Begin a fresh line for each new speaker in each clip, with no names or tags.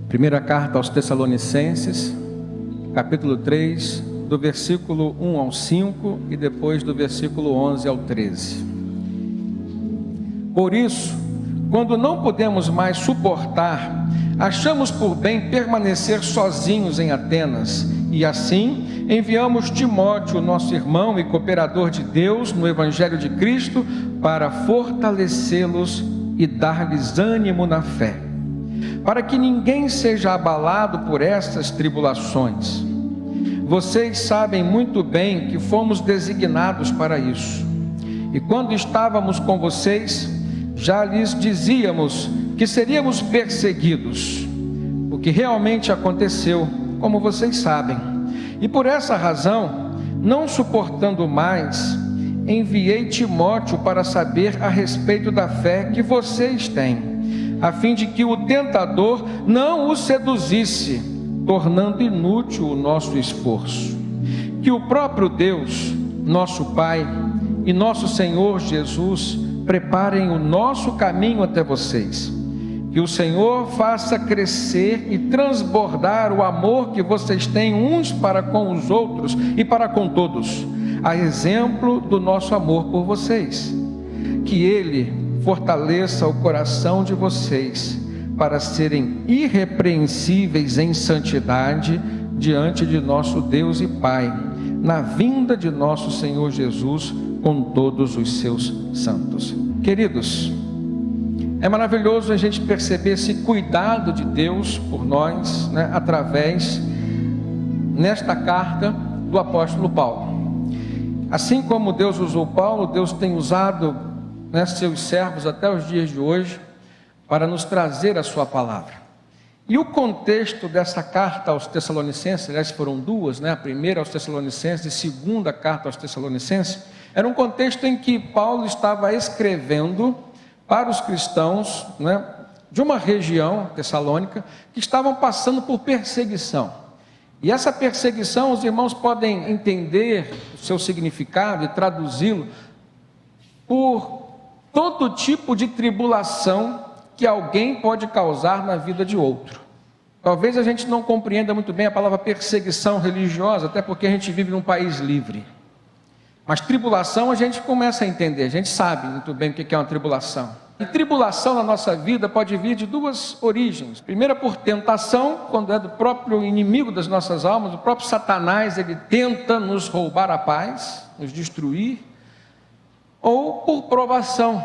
Primeira carta aos Tessalonicenses, capítulo 3, do versículo 1 ao 5 e depois do versículo 11 ao 13. Por isso, quando não podemos mais suportar, achamos por bem permanecer sozinhos em Atenas, e assim enviamos Timóteo, nosso irmão e cooperador de Deus no Evangelho de Cristo, para fortalecê-los e dar-lhes ânimo na fé, para que ninguém seja abalado por estas tribulações. Vocês sabem muito bem que fomos designados para isso, e quando estávamos com vocês, já lhes dizíamos que seríamos perseguidos, o que realmente aconteceu, como vocês sabem. E por essa razão, não suportando mais, enviei Timóteo para saber a respeito da fé que vocês têm, a fim de que o tentador não os seduzisse, tornando inútil o nosso esforço. Que o próprio Deus, nosso Pai, e nosso Senhor Jesus preparem o nosso caminho até vocês. Que o Senhor faça crescer e transbordar o amor que vocês têm uns para com os outros e para com todos, a exemplo do nosso amor por vocês. Que Ele fortaleça o coração de vocês para serem irrepreensíveis em santidade diante de nosso Deus e Pai, na vinda de nosso Senhor Jesus com todos os seus santos. Queridos, é maravilhoso a gente perceber esse cuidado de Deus por nós, através, nesta carta do apóstolo Paulo. Assim como Deus usou Paulo, Deus tem usado seus servos até os dias de hoje, para nos trazer a sua palavra. E o contexto dessa carta aos Tessalonicenses, aliás foram duas, a primeira aos Tessalonicenses e a segunda carta aos Tessalonicenses, era um contexto em que Paulo estava escrevendo para os cristãos, de uma região, Tessalônica, que estavam passando por perseguição. E essa perseguição, os irmãos podem entender o seu significado e traduzi-lo por todo tipo de tribulação que alguém pode causar na vida de outro. Talvez a gente não compreenda muito bem a palavra perseguição religiosa, até porque a gente vive num país livre. Mas tribulação a gente começa a entender, a gente sabe muito bem o que é uma tribulação. E tribulação na nossa vida pode vir de duas origens. Primeira, por tentação, quando é do próprio inimigo das nossas almas, o próprio Satanás, ele tenta nos roubar a paz, nos destruir. Ou por provação,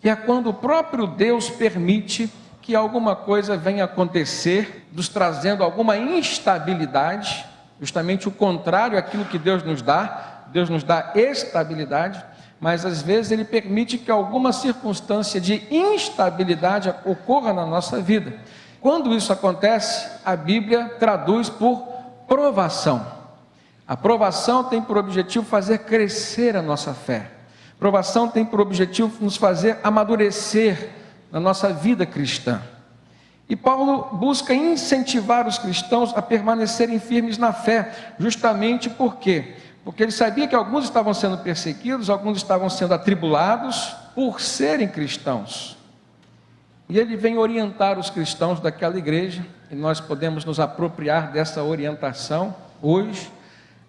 que é quando o próprio Deus permite que alguma coisa venha acontecer, nos trazendo alguma instabilidade, justamente o contrário àquilo que Deus nos dá. Deus nos dá estabilidade, mas às vezes Ele permite que alguma circunstância de instabilidade ocorra na nossa vida. Quando isso acontece, a Bíblia traduz por provação. A provação tem por objetivo fazer crescer a nossa fé. A provação tem por objetivo nos fazer amadurecer na nossa vida cristã. E Paulo busca incentivar os cristãos a permanecerem firmes na fé, justamente porque ele sabia que alguns estavam sendo perseguidos, alguns estavam sendo atribulados por serem cristãos. E ele vem orientar os cristãos daquela igreja, e nós podemos nos apropriar dessa orientação hoje,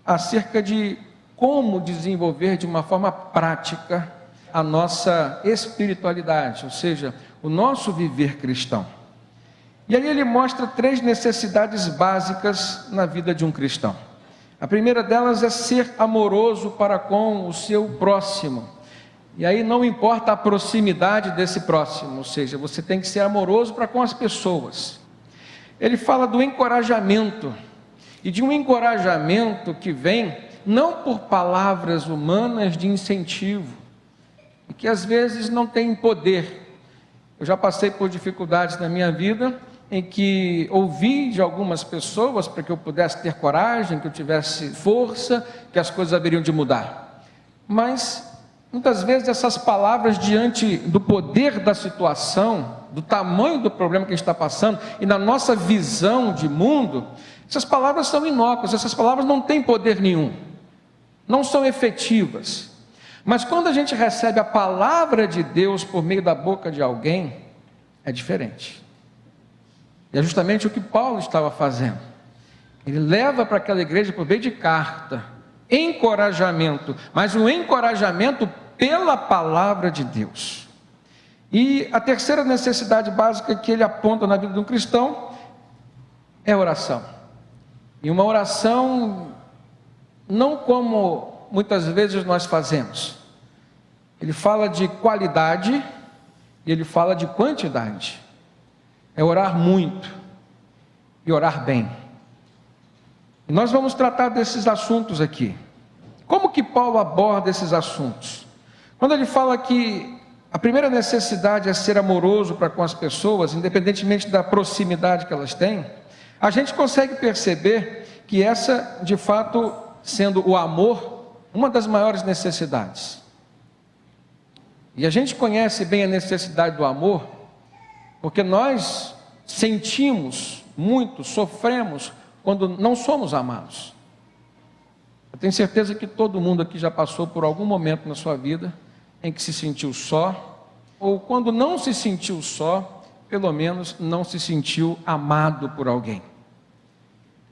acerca de como desenvolver de uma forma prática a nossa espiritualidade, ou seja, o nosso viver cristão. E aí ele mostra 3 necessidades básicas na vida de um cristão. A primeira delas é ser amoroso para com o seu próximo. E aí não importa a proximidade desse próximo, ou seja, você tem que ser amoroso para com as pessoas. Ele fala do encorajamento, e de um encorajamento que vem não por palavras humanas de incentivo, e que às vezes não tem poder. Eu já passei por dificuldades na minha vida, em que ouvi de algumas pessoas para que eu pudesse ter coragem, que eu tivesse força, que as coisas haveriam de mudar. Mas muitas vezes essas palavras, diante do poder da situação, do tamanho do problema que a gente está passando e na nossa visão de mundo, essas palavras são inócuas, essas palavras não têm poder nenhum, não são efetivas. Mas quando a gente recebe a palavra de Deus por meio da boca de alguém, é diferente. E é justamente o que Paulo estava fazendo. Ele leva para aquela igreja por meio de carta, encorajamento, mas um encorajamento pela palavra de Deus. E a terceira necessidade básica que ele aponta na vida de um cristão é a oração. E uma oração não como muitas vezes nós fazemos. Ele fala de qualidade e ele fala de quantidade. É orar muito e orar bem. E nós vamos tratar desses assuntos aqui. Como que Paulo aborda esses assuntos? Quando ele fala que a primeira necessidade é ser amoroso para com as pessoas, independentemente da proximidade que elas têm, a gente consegue perceber que essa, de fato, sendo o amor, uma das maiores necessidades. E a gente conhece bem a necessidade do amor, porque nós sentimos muito, sofremos, quando não somos amados. Eu tenho certeza que todo mundo aqui já passou por algum momento na sua vida em que se sentiu só, ou quando não se sentiu só, pelo menos não se sentiu amado por alguém.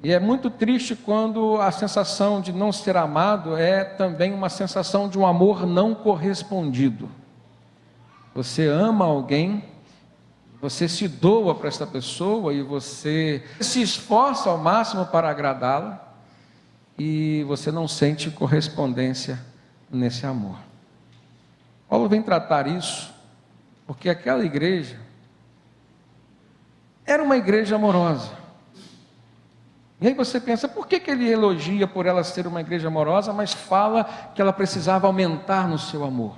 E é muito triste quando a sensação de não ser amado é também uma sensação de um amor não correspondido. Você ama alguém, você se doa para essa pessoa e você se esforça ao máximo para agradá-la e você não sente correspondência nesse amor. Paulo vem tratar isso porque aquela igreja era uma igreja amorosa. E aí você pensa, por que ele elogia por ela ser uma igreja amorosa, mas fala que ela precisava aumentar no seu amor?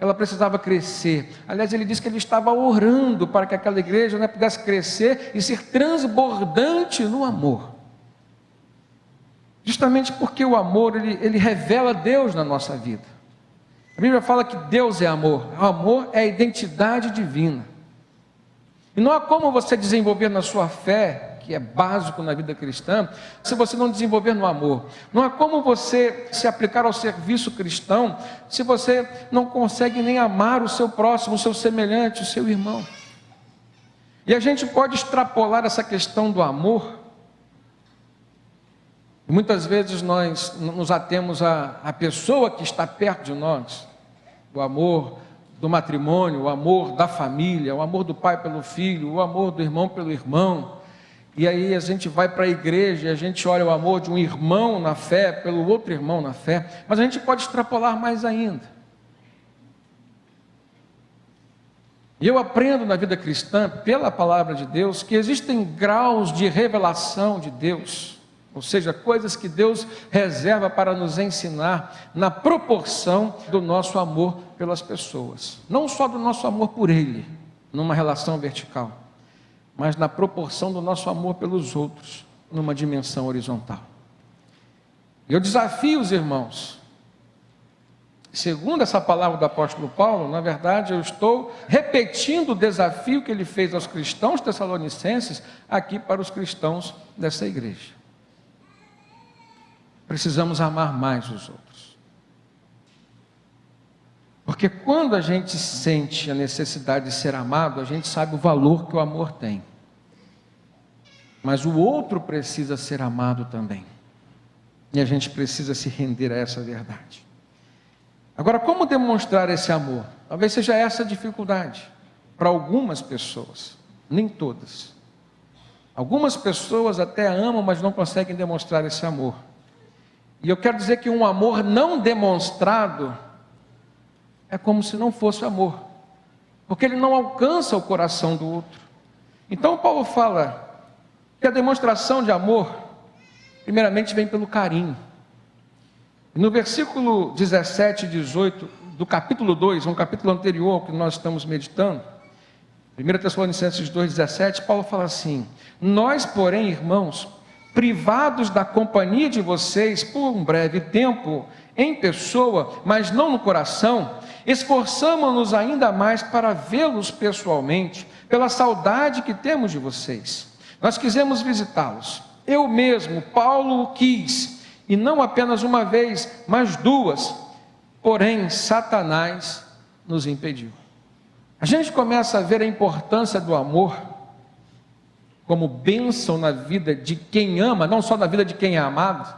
Ela precisava crescer. Aliás, ele diz que ele estava orando para que aquela igreja pudesse crescer e ser transbordante no amor. Justamente porque o amor, ele revela Deus na nossa vida. A Bíblia fala que Deus é amor. O amor é a identidade divina. E não há como você desenvolver na sua fé, que é básico na vida cristã, se você não desenvolver no amor. Não há como você se aplicar ao serviço cristão, se você não consegue nem amar o seu próximo, o seu semelhante, o seu irmão. E a gente pode extrapolar essa questão do amor. Muitas vezes nós nos atemos à pessoa que está perto de nós, o amor do matrimônio, o amor da família, o amor do pai pelo filho, o amor do irmão pelo irmão. E aí a gente vai para a igreja e a gente olha o amor de um irmão na fé pelo outro irmão na fé, mas a gente pode extrapolar mais ainda. E eu aprendo na vida cristã, pela palavra de Deus, que existem graus de revelação de Deus, ou seja, coisas que Deus reserva para nos ensinar na proporção do nosso amor pelas pessoas. Não só do nosso amor por Ele, numa relação vertical, mas na proporção do nosso amor pelos outros, numa dimensão horizontal. Eu desafio os irmãos, segundo essa palavra do apóstolo Paulo, na verdade eu estou repetindo o desafio que ele fez aos cristãos tessalonicenses, aqui para os cristãos dessa igreja. Precisamos amar mais os outros. Porque quando a gente sente a necessidade de ser amado, a gente sabe o valor que o amor tem. Mas o outro precisa ser amado também. E a gente precisa se render a essa verdade. Agora, como demonstrar esse amor? Talvez seja essa a dificuldade para algumas pessoas, nem todas. Algumas pessoas até amam, mas não conseguem demonstrar esse amor. E eu quero dizer que um amor não demonstrado é como se não fosse amor, porque ele não alcança o coração do outro. Então Paulo fala que a demonstração de amor, primeiramente, vem pelo carinho. No versículo 17 e 18 do capítulo 2, um capítulo anterior ao que nós estamos meditando, 1 Tessalonicenses 2,17, Paulo fala assim: nós, porém, irmãos, privados da companhia de vocês por um breve tempo, em pessoa, mas não no coração, esforçamo-nos ainda mais para vê-los pessoalmente, pela saudade que temos de vocês. Nós quisemos visitá-los. Eu mesmo, Paulo, o quis, e não apenas uma vez, mas duas. Porém, Satanás nos impediu. A gente começa a ver a importância do amor como bênção na vida de quem ama, não só na vida de quem é amado,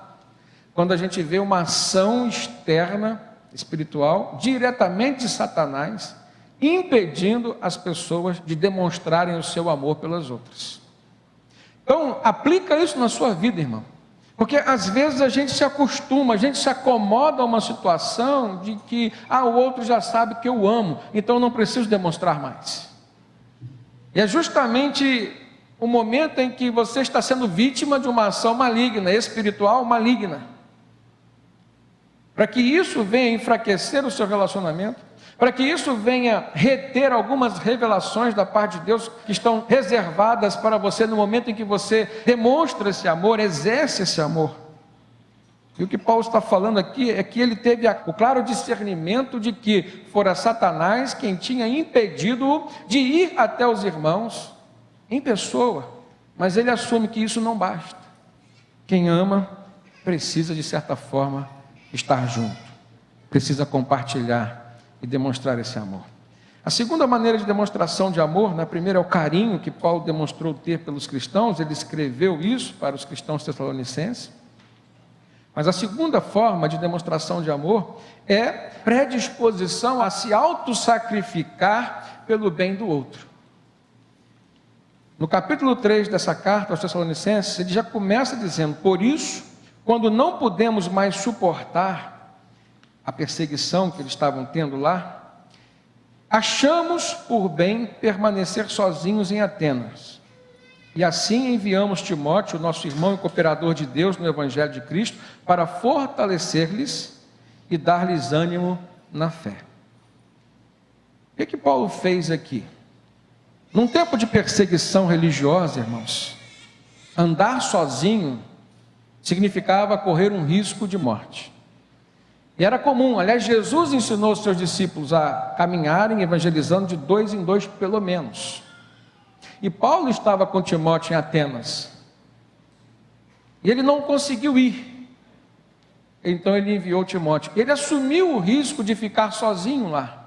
quando a gente vê uma ação externa, espiritual, diretamente de Satanás, impedindo as pessoas de demonstrarem o seu amor pelas outras. Então, aplica isso na sua vida, irmão. Porque às vezes a gente se acostuma, a gente se acomoda a uma situação de que, o outro já sabe que eu amo, então eu não preciso demonstrar mais. E é justamente o momento em que você está sendo vítima de uma ação maligna, espiritual maligna. Para que isso venha enfraquecer o seu relacionamento, para que isso venha reter algumas revelações da parte de Deus que estão reservadas para você no momento em que você demonstra esse amor, exerce esse amor. E o que Paulo está falando aqui é que ele teve o claro discernimento de que fora Satanás quem tinha impedido-o de ir até os irmãos em pessoa, mas ele assume que isso não basta. Quem ama precisa, de certa forma, estar junto, precisa compartilhar e demonstrar esse amor. A segunda maneira de demonstração de amor, na primeira é o carinho que Paulo demonstrou ter pelos cristãos, ele escreveu isso para os cristãos tessalonicenses. Mas a segunda forma de demonstração de amor é predisposição a se autossacrificar pelo bem do outro. No capítulo 3 dessa carta aos Tessalonicenses, ele já começa dizendo: por isso, quando não podemos mais suportar a perseguição que eles estavam tendo lá, achamos por bem permanecer sozinhos em Atenas. E assim enviamos Timóteo, nosso irmão e cooperador de Deus no Evangelho de Cristo, para fortalecer-lhes e dar-lhes ânimo na fé. O que Paulo fez aqui? Num tempo de perseguição religiosa, irmãos, andar sozinho significava correr um risco de morte. E era comum, aliás, Jesus ensinou os seus discípulos a caminharem evangelizando de 2 em 2 pelo menos. E Paulo estava com Timóteo em Atenas. E ele não conseguiu ir. Então ele enviou Timóteo. Ele assumiu o risco de ficar sozinho lá.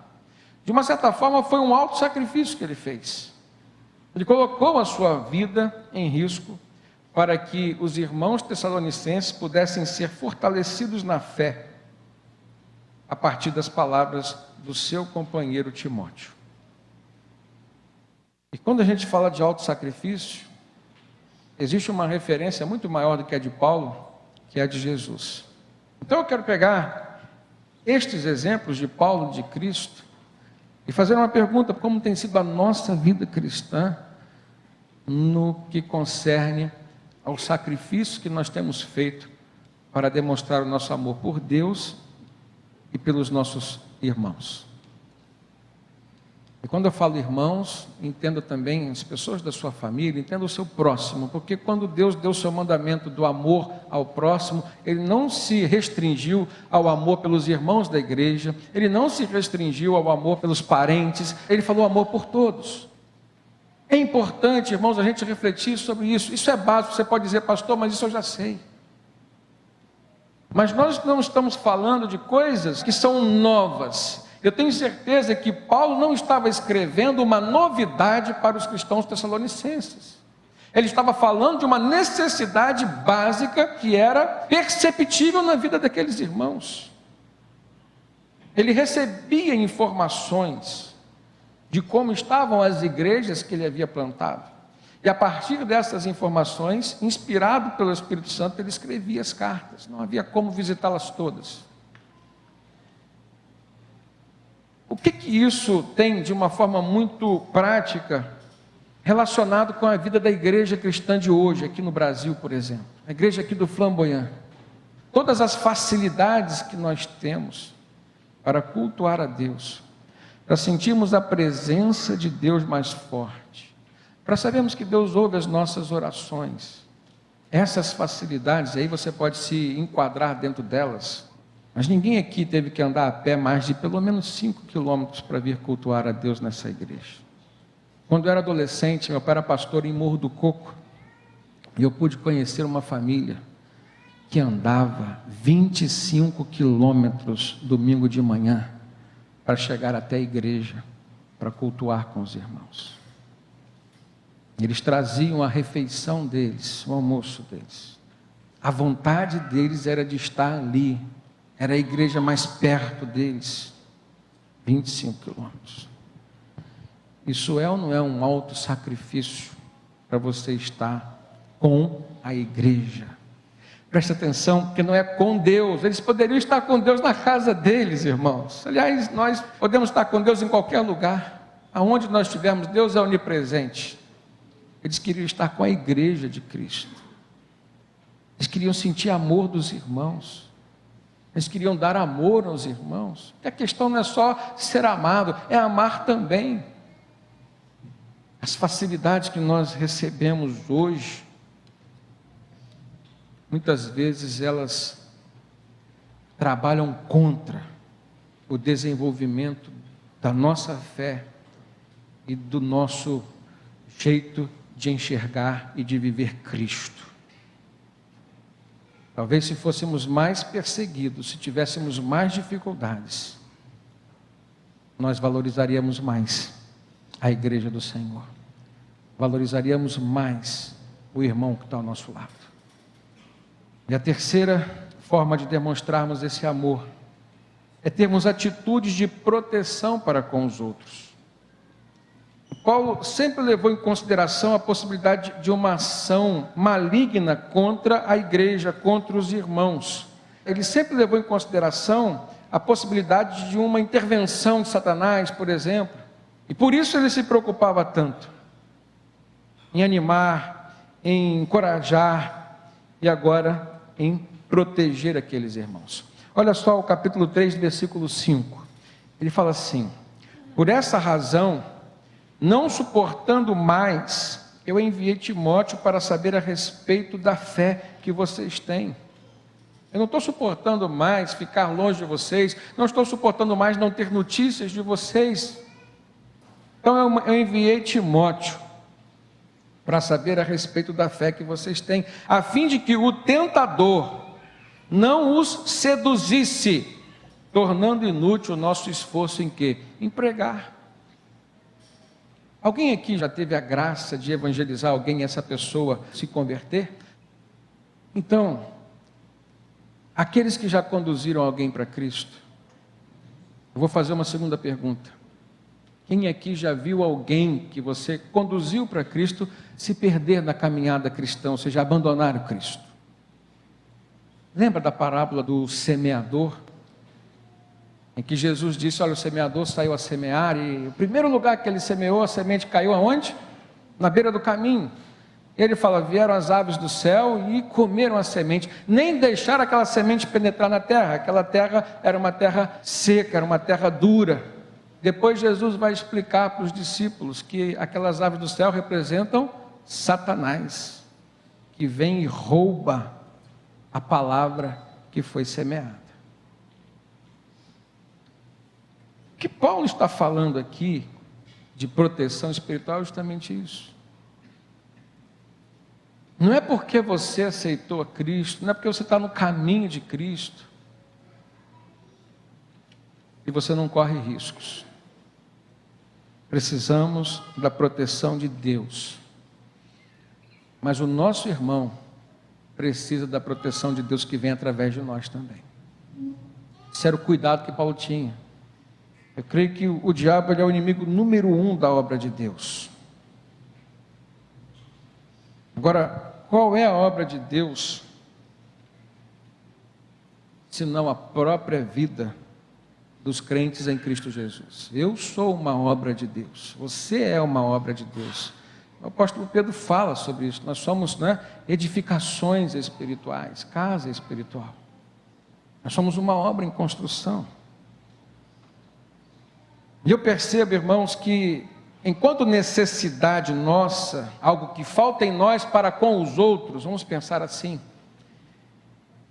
De uma certa forma foi um alto sacrifício que ele fez. Ele colocou a sua vida em risco para que os irmãos tessalonicenses pudessem ser fortalecidos na fé a partir das palavras do seu companheiro Timóteo. E quando a gente fala de auto-sacrifício, existe uma referência muito maior do que a de Paulo, que é a de Jesus. Então eu quero pegar estes exemplos de Paulo, de Cristo, e fazer uma pergunta: como tem sido a nossa vida cristã no que concerne ao sacrifício que nós temos feito para demonstrar o nosso amor por Deus e pelos nossos irmãos. E quando eu falo irmãos, entenda também as pessoas da sua família, entenda o seu próximo, porque quando Deus deu o seu mandamento do amor ao próximo, Ele não se restringiu ao amor pelos irmãos da igreja, Ele não se restringiu ao amor pelos parentes, Ele falou amor por todos. É importante, irmãos, a gente refletir sobre isso. Isso é básico. Você pode dizer: pastor, mas isso eu já sei. Mas nós não estamos falando de coisas que são novas. Eu tenho certeza que Paulo não estava escrevendo uma novidade para os cristãos tessalonicenses. Ele estava falando de uma necessidade básica que era perceptível na vida daqueles irmãos. Ele recebia informações de como estavam as igrejas que ele havia plantado. E a partir dessas informações, inspirado pelo Espírito Santo, ele escrevia as cartas. Não havia como visitá-las todas. O que isso tem de uma forma muito prática relacionado com a vida da igreja cristã de hoje, aqui no Brasil, por exemplo? A igreja aqui do Flamboyant. Todas as facilidades que nós temos para cultuar a Deus, para sentirmos a presença de Deus mais forte, para sabermos que Deus ouve as nossas orações. Essas facilidades aí você pode se enquadrar dentro delas, mas ninguém aqui teve que andar a pé mais de pelo menos 5 quilômetros para vir cultuar a Deus nessa igreja. Quando eu era adolescente, meu pai era pastor em Morro do Coco, e eu pude conhecer uma família que andava 25 quilômetros domingo de manhã para chegar até a igreja, para cultuar com os irmãos. Eles traziam a refeição deles, o almoço deles. A vontade deles era de estar ali. Era a igreja mais perto deles. 25 quilômetros. Isso é ou não é um alto sacrifício para você estar com a igreja? Presta atenção, porque não é com Deus. Eles poderiam estar com Deus na casa deles, irmãos. Aliás, nós podemos estar com Deus em qualquer lugar. Aonde nós estivermos, Deus é onipresente. Eles queriam estar com a igreja de Cristo. Eles queriam sentir amor dos irmãos. Eles queriam dar amor aos irmãos. E a questão não é só ser amado, é amar também. As facilidades que nós recebemos hoje, muitas vezes elas trabalham contra o desenvolvimento da nossa fé e do nosso jeito de enxergar e de viver Cristo. Talvez se fôssemos mais perseguidos, se tivéssemos mais dificuldades, nós valorizaríamos mais a igreja do Senhor. Valorizaríamos mais o irmão que está ao nosso lado. E a terceira forma de demonstrarmos esse amor é termos atitudes de proteção para com os outros. Paulo sempre levou em consideração a possibilidade de uma ação maligna contra a igreja, contra os irmãos. Ele sempre levou em consideração a possibilidade de uma intervenção de Satanás, por exemplo. E por isso ele se preocupava tanto em animar, em encorajar e agora em proteger aqueles irmãos. Olha só o capítulo 3, versículo 5. Ele fala assim: por essa razão, não suportando mais, eu enviei Timóteo para saber a respeito da fé que vocês têm. Eu não estou suportando mais ficar longe de vocês, não estou suportando mais não ter notícias de vocês. Então eu enviei Timóteo para saber a respeito da fé que vocês têm, a fim de que o tentador não os seduzisse, tornando inútil o nosso esforço em quê? Em pregar. Alguém aqui já teve a graça de evangelizar alguém e essa pessoa se converter? Então, aqueles que já conduziram alguém para Cristo, eu vou fazer uma segunda pergunta. Quem aqui já viu alguém que você conduziu para Cristo se perder na caminhada cristã, ou seja, abandonar o Cristo? Lembra da parábola do semeador? Em que Jesus disse, olha, o semeador saiu a semear e o primeiro lugar que ele semeou, a semente caiu aonde? Na beira do caminho. Ele fala, vieram as aves do céu e comeram a semente, nem deixaram aquela semente penetrar na terra. Aquela terra era uma terra seca, era uma terra dura. Depois Jesus vai explicar para os discípulos que aquelas aves do céu representam Satanás, que vem e rouba a palavra que foi semeada. O que Paulo está falando aqui de proteção espiritual é justamente isso. Não é porque você aceitou a Cristo, não é porque você está no caminho de Cristo, e você não corre riscos. Precisamos da proteção de Deus, mas o nosso irmão precisa da proteção de Deus que vem através de nós também. Esse era o cuidado que Paulo tinha. Eu creio que o diabo ele é o inimigo número 1 da obra de Deus. Agora, qual é a obra de Deus, senão a própria vida dos crentes em Cristo Jesus? Eu sou uma obra de Deus, você é uma obra de Deus. O apóstolo Pedro fala sobre isso. Nós somos edificações espirituais, casa espiritual. Nós somos uma obra em construção. E eu percebo, irmãos, que enquanto necessidade nossa, algo que falta em nós para com os outros, vamos pensar assim,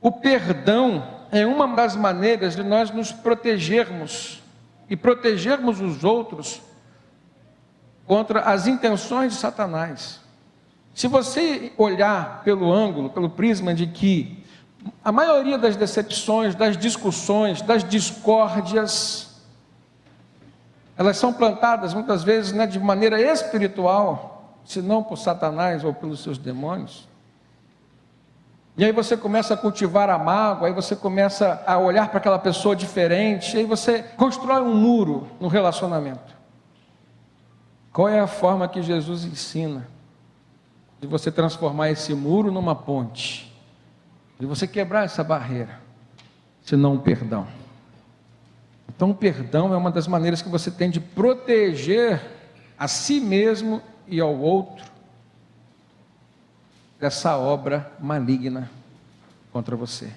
o perdão é uma das maneiras de nós nos protegermos e protegermos os outros contra as intenções de Satanás. Se você olhar pelo ângulo, pelo prisma de que a maioria das decepções, das discussões, das discórdias, elas são plantadas muitas vezes de maneira espiritual, se não por Satanás ou pelos seus demônios. E aí você começa a cultivar a mágoa, aí você começa a olhar para aquela pessoa diferente, aí você constrói um muro no relacionamento. Qual é a forma que Jesus ensina de você transformar esse muro numa ponte? De você quebrar essa barreira, senão o perdão. Então o perdão é uma das maneiras que você tem de proteger a si mesmo e ao outro dessa obra maligna contra você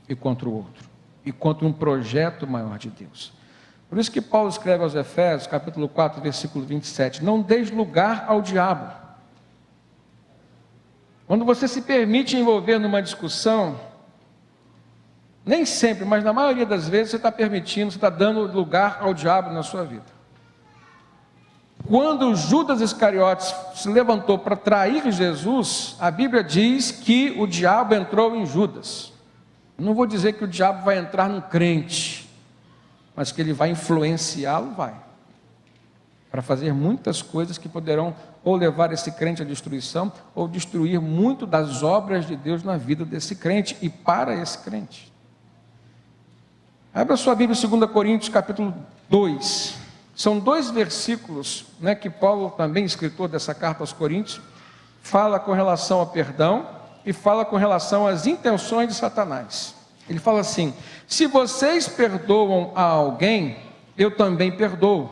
e contra o outro e contra um projeto maior de Deus. Por isso que Paulo escreve aos Efésios, capítulo 4, versículo 27, não deis lugar ao diabo. Quando você se permite envolver numa discussão, nem sempre, mas na maioria das vezes você está permitindo, você está dando lugar ao diabo na sua vida. Quando Judas Iscariotes se levantou para trair Jesus, a Bíblia diz que o diabo entrou em Judas. Não vou dizer que o diabo vai entrar num crente, mas que ele vai influenciá-lo, vai. Para fazer muitas coisas que poderão ou levar esse crente à destruição, ou destruir muito das obras de Deus na vida desse crente e para esse crente. Abra sua Bíblia em 2 Coríntios capítulo 2. São 2 versículos, que Paulo, também escritor dessa carta aos Coríntios, fala com relação ao perdão e fala com relação às intenções de Satanás. Ele fala assim: se vocês perdoam a alguém, eu também perdoo.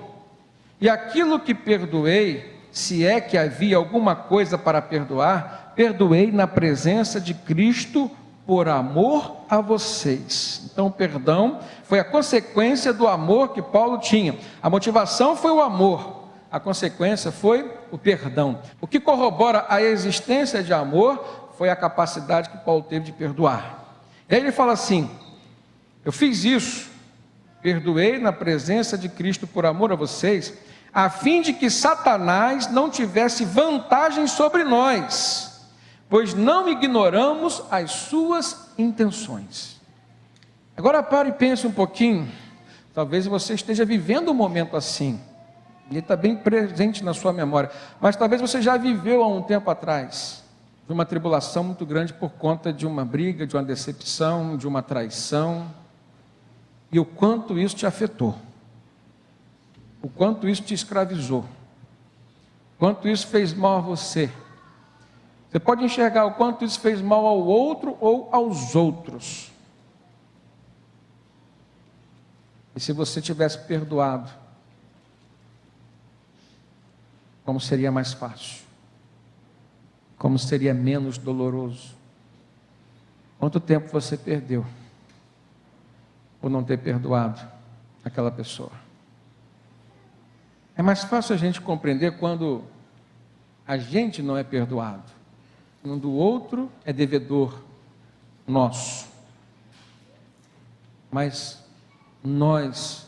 E aquilo que perdoei, se é que havia alguma coisa para perdoar, perdoei na presença de Cristo por amor a vocês. Então o perdão foi a consequência do amor que Paulo tinha. A motivação foi o amor, a consequência foi o perdão. O que corrobora a existência de amor foi a capacidade que Paulo teve de perdoar. E aí ele fala assim: eu fiz isso, perdoei na presença de Cristo por amor a vocês, a fim de que Satanás não tivesse vantagem sobre nós, pois não ignoramos as suas intenções. Agora pare e pense um pouquinho. Talvez você esteja vivendo um momento assim, ele está bem presente na sua memória, mas talvez você já viveu há um tempo atrás de uma tribulação muito grande por conta de uma briga, de uma decepção, de uma traição, e o quanto isso te afetou, o quanto isso te escravizou, o quanto isso fez mal a você. Você pode enxergar o quanto isso fez mal ao outro ou aos outros. E se você tivesse perdoado, como seria mais fácil? Como seria menos doloroso? Quanto tempo você perdeu por não ter perdoado aquela pessoa? É mais fácil a gente compreender quando a gente não é perdoado, quando o outro é devedor nosso. Mas nós,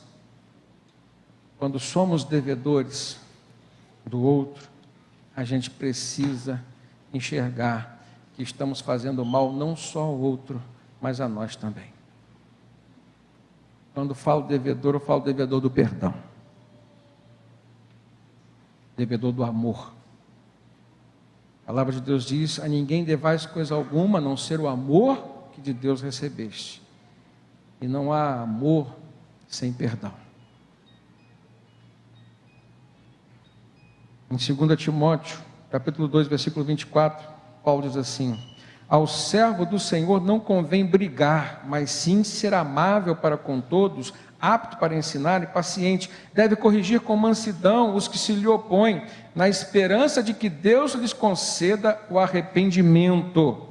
quando somos devedores do outro, a gente precisa enxergar que estamos fazendo mal não só ao outro, mas a nós também. Quando falo devedor, eu falo devedor do perdão, devedor do amor. A palavra de Deus diz: a ninguém devais coisa alguma, a não ser o amor que de Deus recebeste. E não há amor sem perdão. Em 2 Timóteo, capítulo 2, versículo 24, Paulo diz assim: ao servo do Senhor não convém brigar, mas sim ser amável para com todos, apto para ensinar e paciente. Deve corrigir com mansidão os que se lhe opõem, na esperança de que Deus lhes conceda o arrependimento,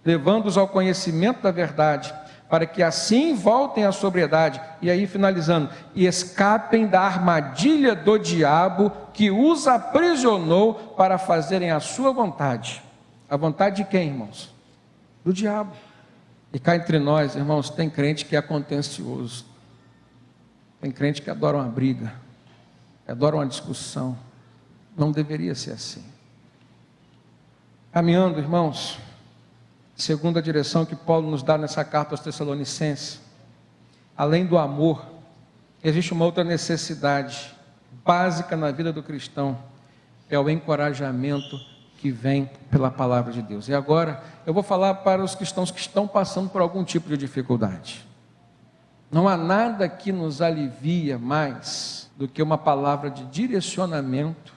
levando-os ao conhecimento da verdade, para que assim voltem à sobriedade. E aí finalizando: e escapem da armadilha do diabo, que os aprisionou para fazerem a sua vontade. A vontade de quem, irmãos? Do diabo. E cá entre nós, irmãos, tem crente que é contencioso, tem crente que adora uma briga, que adora uma discussão. Não deveria ser assim. Caminhando, irmãos, segundo a direção que Paulo nos dá nessa carta aos Tessalonicenses, além do amor, existe uma outra necessidade básica na vida do cristão, é o encorajamento que vem pela palavra de Deus. E agora eu vou falar para os cristãos que estão passando por algum tipo de dificuldade. Não há nada que nos alivia mais do que uma palavra de direcionamento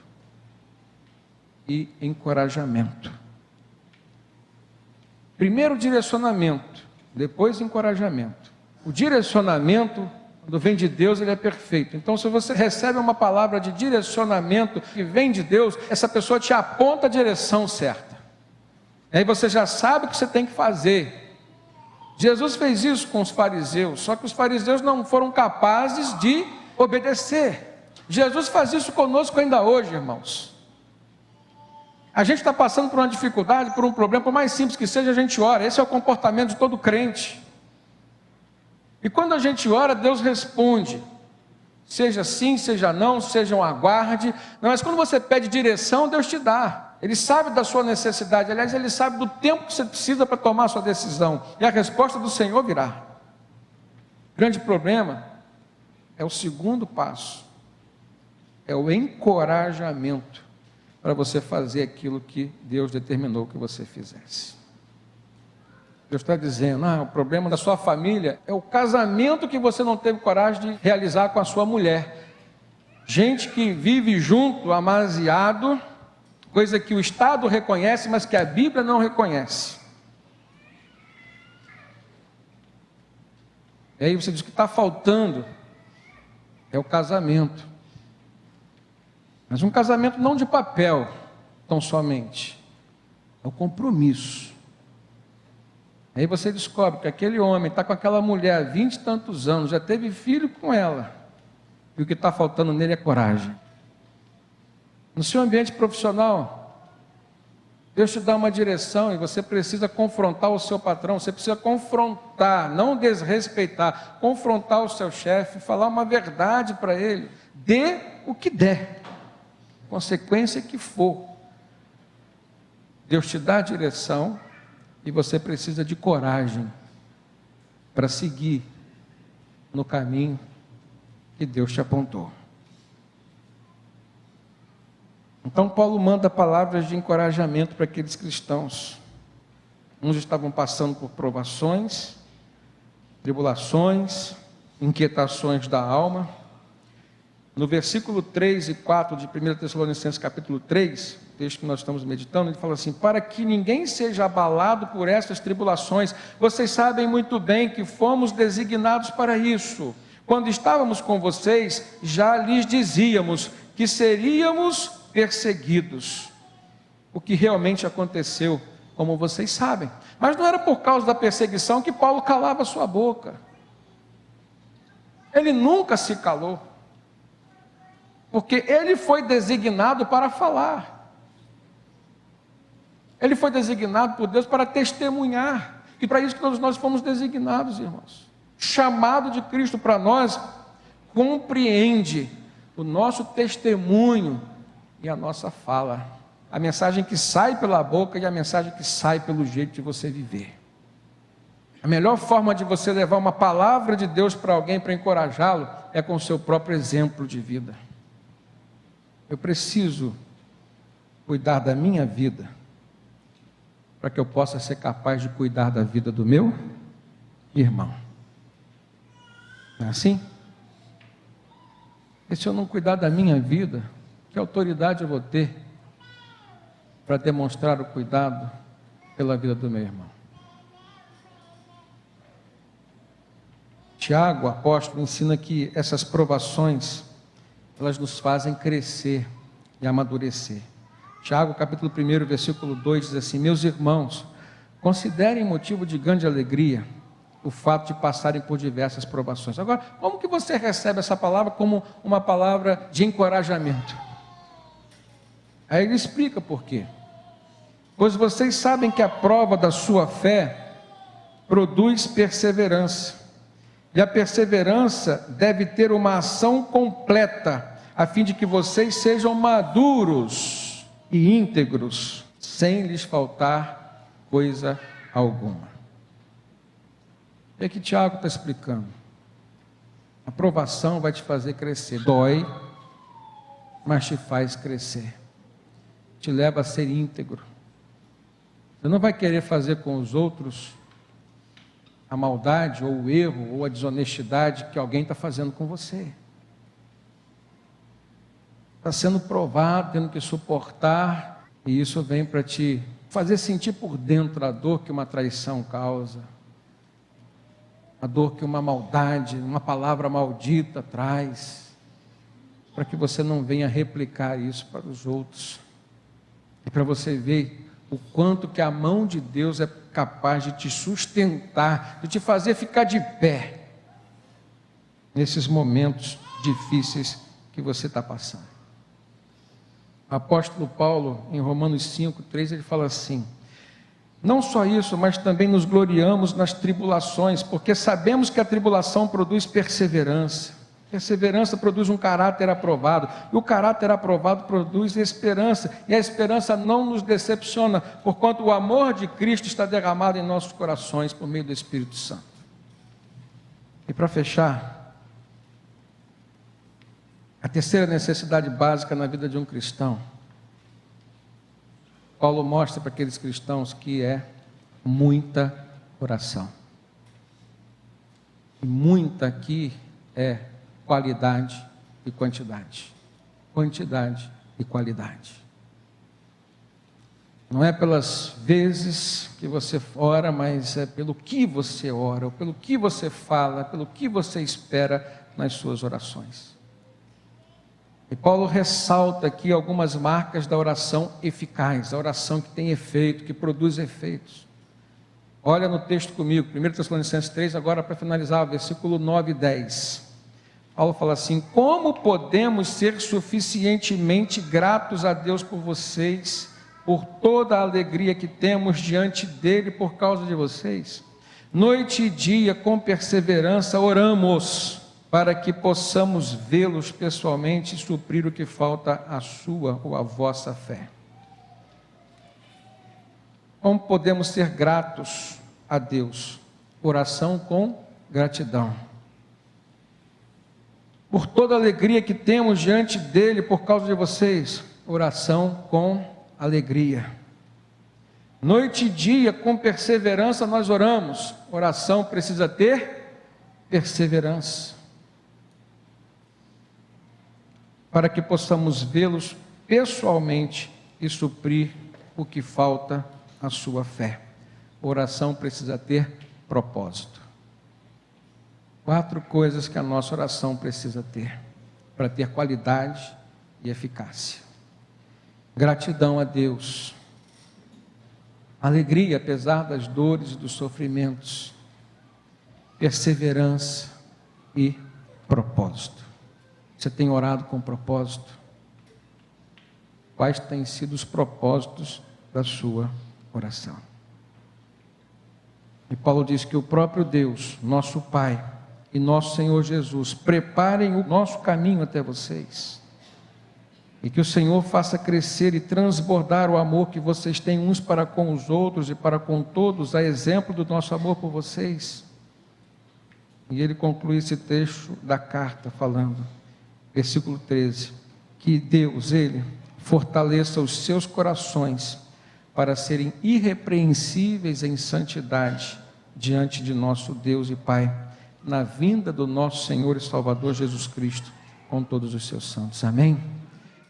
e encorajamento. Primeiro direcionamento, depois encorajamento. O direcionamento, quando vem de Deus, ele é perfeito. Então, se você recebe uma palavra de direcionamento que vem de Deus, essa pessoa te aponta a direção certa. E aí você já sabe o que você tem que fazer. Jesus fez isso com os fariseus, só que os fariseus não foram capazes de obedecer. Jesus faz isso conosco ainda hoje, irmãos. A gente está passando por uma dificuldade, por um problema, por mais simples que seja, a gente ora. Esse é o comportamento de todo crente. E quando a gente ora, Deus responde. Seja sim, seja não, seja um aguarde. Mas quando você pede direção, Deus te dá. Ele sabe da sua necessidade. Aliás, Ele sabe do tempo que você precisa para tomar a sua decisão. E a resposta do Senhor virá. O grande problema é o segundo passo. É o encorajamento para você fazer aquilo que Deus determinou que você fizesse. Deus está dizendo, o problema da sua família é o casamento que você não teve coragem de realizar com a sua mulher. Gente que vive junto, amaziado, coisa que o Estado reconhece, mas que a Bíblia não reconhece. E aí você diz que está faltando, é o casamento. Mas um casamento não de papel, tão somente, é o compromisso. Aí você descobre que aquele homem está com aquela mulher há 20 e tantos anos, já teve filho com ela, e o que está faltando nele é coragem. No seu ambiente profissional, Deus te dá uma direção e você precisa confrontar o seu patrão, você precisa confrontar, não desrespeitar, confrontar o seu chefe, falar uma verdade para ele, dê o que der, consequência que for. Deus te dá a direção, e você precisa de coragem para seguir no caminho que Deus te apontou. Então Paulo manda palavras de encorajamento para aqueles cristãos. Uns estavam passando por provações, tribulações, inquietações da alma. No versículo 3 e 4 de 1 Tessalonicenses capítulo 3, texto que nós estamos meditando, ele fala assim: para que ninguém seja abalado por essas tribulações, vocês sabem muito bem que fomos designados para isso. Quando estávamos com vocês, já lhes dizíamos que seríamos perseguidos. O que realmente aconteceu, como vocês sabem. Mas não era por causa da perseguição que Paulo calava sua boca. Ele nunca se calou. Porque ele foi designado para falar. Ele foi designado por Deus para testemunhar. E para isso que todos nós fomos designados, irmãos. Chamado de Cristo para nós compreende o nosso testemunho e a nossa fala. A mensagem que sai pela boca e a mensagem que sai pelo jeito de você viver. A melhor forma de você levar uma palavra de Deus para alguém, para encorajá-lo, é com o seu próprio exemplo de vida. Eu preciso cuidar da minha vida, para que eu possa ser capaz de cuidar da vida do meu irmão. Não é assim? E se eu não cuidar da minha vida, que autoridade eu vou ter para demonstrar o cuidado pela vida do meu irmão? Tiago, apóstolo, ensina que essas provações, elas nos fazem crescer e amadurecer. Tiago, capítulo 1, versículo 2, diz assim: meus irmãos, considerem motivo de grande alegria o fato de passarem por diversas provações. Agora, como que você recebe essa palavra como uma palavra de encorajamento? Aí ele explica por quê. Pois vocês sabem que a prova da sua fé produz perseverança. E a perseverança deve ter uma ação completa, a fim de que vocês sejam maduros e íntegros, sem lhes faltar coisa alguma. É que Tiago está explicando. A provação vai te fazer crescer. Dói, mas te faz crescer. te leva a ser íntegro. Você não vai querer fazer com os outros a maldade, ou o erro, ou a desonestidade que alguém está fazendo com você. Está sendo provado, tendo que suportar, e isso vem para te fazer sentir por dentro a dor que uma traição causa, a dor que uma maldade, uma palavra maldita traz, para que você não venha replicar isso para os outros, e para você ver o quanto que a mão de Deus é capaz de te sustentar, de te fazer ficar de pé, nesses momentos difíceis que você está passando. O apóstolo Paulo, em Romanos 5:3, ele fala assim: não só isso, mas também nos gloriamos nas tribulações, porque sabemos que a tribulação produz perseverança. Perseverança produz um caráter aprovado, e o caráter aprovado produz esperança, e a esperança não nos decepciona, porquanto o amor de Cristo está derramado em nossos corações por meio do Espírito Santo. E para fechar, a terceira necessidade básica na vida de um cristão, Paulo mostra para aqueles cristãos que é muita oração. E muita aqui é qualidade e quantidade. Quantidade e qualidade. Não é pelas vezes que você ora, mas é pelo que você ora, ou pelo que você fala, pelo que você espera nas suas orações. E Paulo ressalta aqui algumas marcas da oração eficaz, a oração que tem efeito, que produz efeitos. Olha no texto comigo, 1 Tessalonicenses 3, agora para finalizar, versículo 9 e 10. Paulo fala assim: como podemos ser suficientemente gratos a Deus por vocês, por toda a alegria que temos diante dele por causa de vocês? Noite e dia, com perseverança, oramos, para que possamos vê-los pessoalmente e suprir o que falta à sua ou à vossa fé. Como podemos ser gratos a Deus? Oração com gratidão. Por toda a alegria que temos diante dele por causa de vocês, oração com alegria. Noite e dia, com perseverança, nós oramos. Oração precisa ter perseverança, para que possamos vê-los pessoalmente e suprir o que falta à sua fé. Oração precisa ter propósito. 4 coisas que a nossa oração precisa ter, para ter qualidade e eficácia: gratidão a Deus, alegria apesar das dores e dos sofrimentos, perseverança e propósito. Você tem orado com propósito? Quais têm sido os propósitos da sua oração? E Paulo diz que o próprio Deus, nosso Pai e nosso Senhor Jesus, preparem o nosso caminho até vocês, e que o Senhor faça crescer e transbordar o amor que vocês têm uns para com os outros e para com todos, a exemplo do nosso amor por vocês. E ele conclui esse texto da carta falando, versículo 13, que Deus, Ele, fortaleça os seus corações para serem irrepreensíveis em santidade diante de nosso Deus e Pai, na vinda do nosso Senhor e Salvador Jesus Cristo, com todos os seus santos. Amém?